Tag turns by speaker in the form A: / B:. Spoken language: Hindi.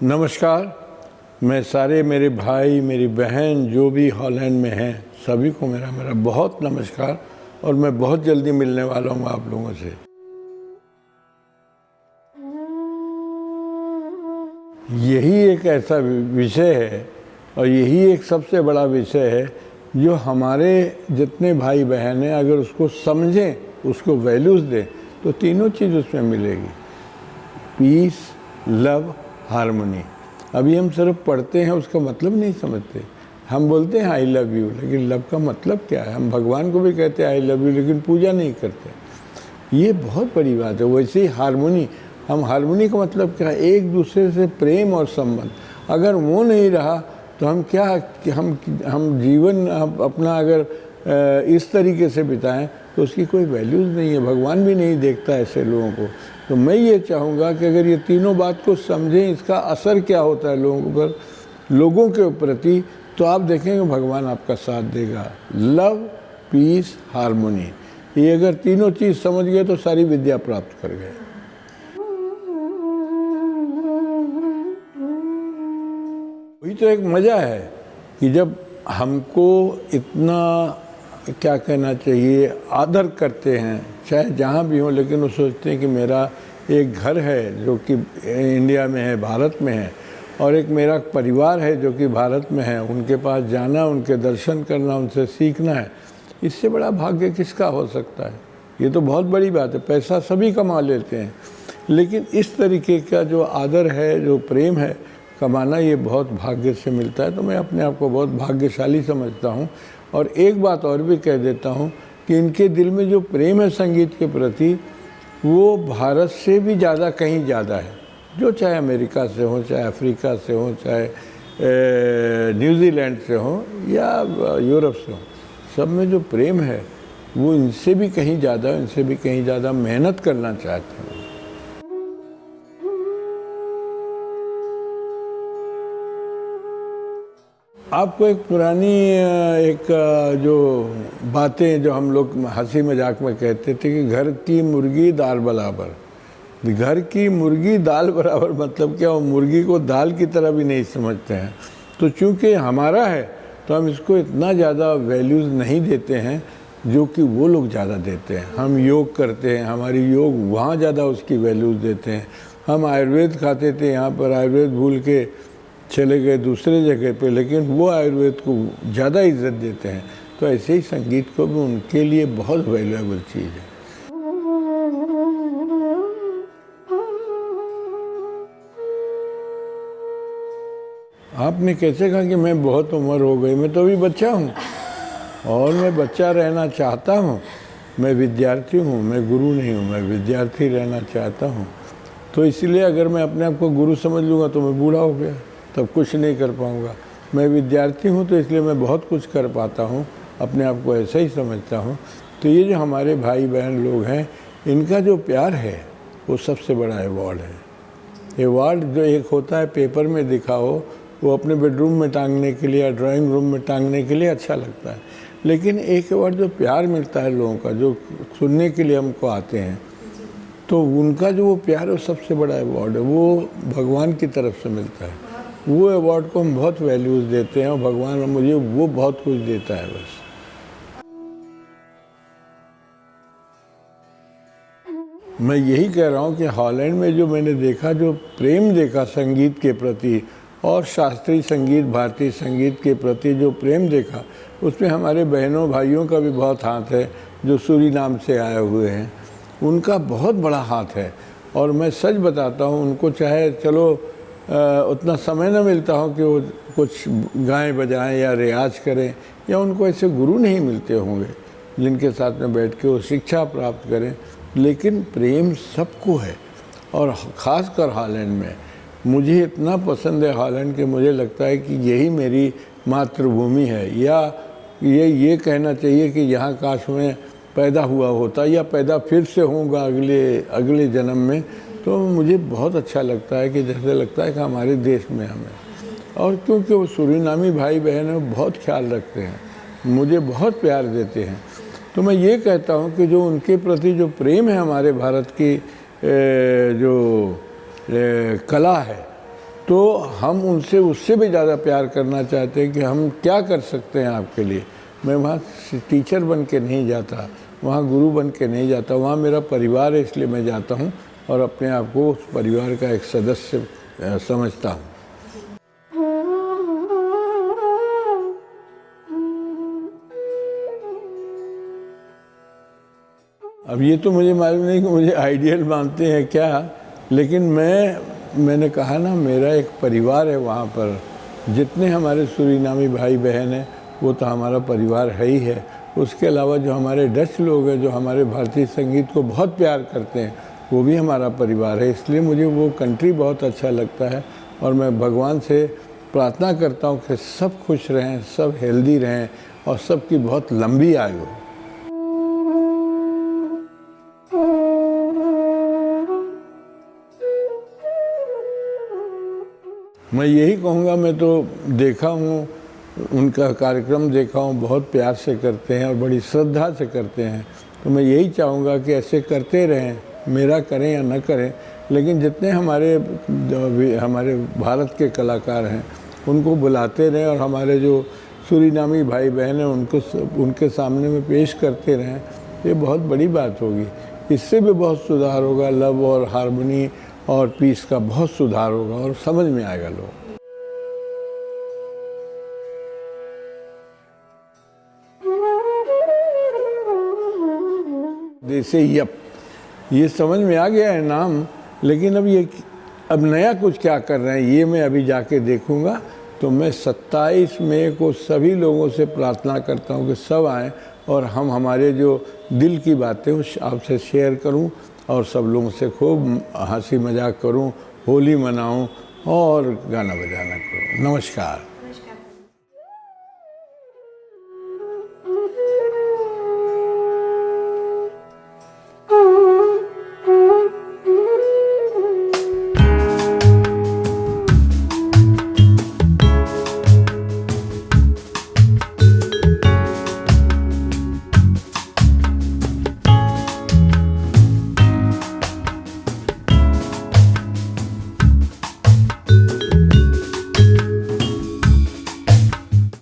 A: नमस्कार। मैं सारे मेरे भाई मेरी बहन जो भी हॉलैंड में हैं सभी को मेरा बहुत नमस्कार। और मैं बहुत जल्दी मिलने वाला हूँ आप लोगों से। यही एक ऐसा विषय है और यही एक सबसे बड़ा विषय है जो हमारे जितने भाई बहन हैं अगर उसको समझें, उसको वैल्यूज़ दें तो तीनों चीज़ उसमें मिलेगी। Peace, love, harmony. अभी हम सिर्फ पढ़ते हैं, उसका मतलब नहीं समझते। हम बोलते हैं आई लव यू, लेकिन लव का मतलब क्या है? हम भगवान को भी कहते हैं आई लव यू, लेकिन पूजा नहीं करते। ये बहुत बड़ी बात है। वैसे ही हारमोनी, हम हारमोनी का मतलब क्या है? एक दूसरे से प्रेम और संबंध। अगर वो नहीं रहा तो हम क्या, हम जीवन अपना अगर इस तरीके से बिताएं तो उसकी कोई वैल्यूज़ नहीं है। भगवान भी नहीं देखता ऐसे लोगों को। तो मैं ये चाहूँगा कि अगर ये तीनों बात को समझें, इसका असर क्या होता है लोगों पर, लोगों के प्रति, तो आप देखेंगे भगवान आपका साथ देगा। लव, पीस, हारमोनी, ये अगर तीनों चीज़ समझ गए तो सारी विद्या प्राप्त कर गए। वही तो एक मज़ा है कि जब हमको इतना क्या कहना चाहिए आदर करते हैं, चाहे जहाँ भी हो, लेकिन वो सोचते हैं कि मेरा एक घर है जो कि इंडिया में है, भारत में है, और एक मेरा परिवार है जो कि भारत में है। उनके पास जाना, उनके दर्शन करना, उनसे सीखना है। इससे बड़ा भाग्य किसका हो सकता है? ये तो बहुत बड़ी बात है। पैसा सभी कमा लेते हैं, लेकिन इस तरीके का जो आदर है, जो प्रेम है, कमाना ये बहुत भाग्य से मिलता है। तो मैं अपने आप को बहुत भाग्यशाली समझता हूँ। और एक बात और भी कह देता हूँ कि इनके दिल में जो प्रेम है संगीत के प्रति, वो भारत से भी ज़्यादा, कहीं ज़्यादा है। जो चाहे अमेरिका से हो, चाहे अफ्रीका से हो, चाहे न्यूजीलैंड से हो या यूरोप से हो, सब में जो प्रेम है वो इनसे भी कहीं ज़्यादा, इनसे भी कहीं ज़्यादा मेहनत करना चाहते हैं। आपको एक पुरानी एक जो बातें जो हम लोग हंसी मजाक में कहते थे कि घर की मुर्गी दाल बराबर। घर की मुर्गी दाल बराबर मतलब क्या? वो मुर्गी को दाल की तरह भी नहीं समझते हैं। तो चूँकि हमारा है तो हम इसको इतना ज़्यादा वैल्यूज़ नहीं देते हैं जो कि वो लोग ज़्यादा देते हैं। हम योग करते हैं, हमारी योग वहाँ ज़्यादा उसकी वैल्यूज़ देते हैं। हम आयुर्वेद खाते थे, यहाँ पर आयुर्वेद भूल के चले गए दूसरे जगह पे, लेकिन वो आयुर्वेद को ज़्यादा इज्जत देते हैं। तो ऐसे ही संगीत को भी उनके लिए बहुत वैल्यूएबल चीज़ है। आपने कैसे कहा कि मैं बहुत उम्र हो गई? मैं तो अभी बच्चा हूँ और मैं बच्चा रहना चाहता हूँ। मैं विद्यार्थी हूँ, मैं गुरु नहीं हूँ, मैं विद्यार्थी रहना चाहता हूँ। तो इसलिए अगर मैं अपने आप को गुरु समझ लूँगा तो मैं बूढ़ा हो गया, तब कुछ नहीं कर पाऊँगा। मैं विद्यार्थी हूँ तो इसलिए मैं बहुत कुछ कर पाता हूँ, अपने आप को ऐसा ही समझता हूँ। तो ये जो हमारे भाई बहन लोग हैं, इनका जो प्यार है वो सबसे बड़ा अवार्ड है। अवार्ड जो एक होता है पेपर में दिखाओ, वो अपने बेडरूम में टांगने के लिए या ड्राइंग रूम में टांगने के लिए अच्छा लगता है, लेकिन एक अवार्ड जो प्यार मिलता है लोगों का, जो सुनने के लिए हमको आते हैं, तो उनका जो वो प्यार है वो सबसे बड़ा अवार्ड है। वो भगवान की तरफ से मिलता है। वो अवार्ड को हम बहुत वैल्यूज़ देते हैं और भगवान मुझे वो बहुत कुछ देता है। बस मैं यही कह रहा हूँ कि हॉलैंड में जो मैंने देखा, जो प्रेम देखा संगीत के प्रति और शास्त्रीय संगीत, भारतीय संगीत के प्रति जो प्रेम देखा, उसमें हमारे बहनों भाइयों का भी बहुत हाथ है जो सूरीनाम से आए हुए हैं। उनका बहुत बड़ा हाथ है। और मैं सच बताता हूँ, उनको चाहे चलो उतना समय न मिलता हो कि वो कुछ गाएं बजाएं या रियाज करें, या उनको ऐसे गुरु नहीं मिलते होंगे जिनके साथ में बैठ के वो शिक्षा प्राप्त करें, लेकिन प्रेम सबको है। और ख़ासकर हॉलैंड में मुझे इतना पसंद है हॉलैंड कि मुझे लगता है कि यही मेरी मातृभूमि है, या ये कहना चाहिए कि यहाँ काश मैं पैदा हुआ होता या पैदा फिर से होऊंगा अगले जन्म में। तो मुझे बहुत अच्छा लगता है कि जैसे लगता है कि हमारे देश में हमें, और क्योंकि वो सूरीनामी भाई बहन है, बहुत ख्याल रखते हैं, मुझे बहुत प्यार देते हैं। तो मैं ये कहता हूँ कि जो उनके प्रति जो प्रेम है हमारे भारत की जो कला है, तो हम उनसे उससे भी ज़्यादा प्यार करना चाहते हैं कि हम क्या कर सकते हैं आपके लिए। मैं वहाँ टीचर बन के नहीं जाता, वहाँ गुरु बन के नहीं जाता, वहाँ मेरा परिवार है, इसलिए मैं जाता हूँ और अपने आप को उस परिवार का एक सदस्य समझता हूँ। अब ये तो मुझे मालूम नहीं कि मुझे आइडियल मानते हैं क्या, लेकिन मैंने कहा ना, मेरा एक परिवार है वहाँ पर। जितने हमारे सूरीनामी भाई बहन हैं वो तो हमारा परिवार है ही है। उसके अलावा जो हमारे डच लोग हैं, जो हमारे भारतीय संगीत को बहुत प्यार करते हैं, वो भी हमारा परिवार है। इसलिए मुझे वो कंट्री बहुत अच्छा लगता है और मैं भगवान से प्रार्थना करता हूँ कि सब खुश रहें, सब हेल्दी रहें और सबकी बहुत लंबी आयु हो। मैं यही कहूँगा, मैं तो देखा हूँ, उनका कार्यक्रम देखा हूँ, बहुत प्यार से करते हैं और बड़ी श्रद्धा से करते हैं। तो मैं यही चाहूँगा कि ऐसे करते रहें, मेरा करें या न करें, लेकिन जितने हमारे भारत के कलाकार हैं उनको बुलाते रहें और हमारे जो सूरीनामी भाई बहन हैं उनके सामने में पेश करते रहें। ये बहुत बड़ी बात होगी, इससे भी बहुत सुधार होगा, लव और हारमोनी और पीस का बहुत सुधार होगा और समझ में आएगा लोग। जैसे ये समझ में आ गया है नाम, लेकिन अब नया कुछ क्या कर रहे हैं ये मैं अभी जाके देखूंगा। तो मैं 27 मई को सभी लोगों से प्रार्थना करता हूँ कि सब आएँ और हम हमारे जो दिल की बातें उस आपसे शेयर करूँ और सब लोगों से खूब हंसी मजाक करूं, होली मनाऊं और गाना बजाना करूं। नमस्कार।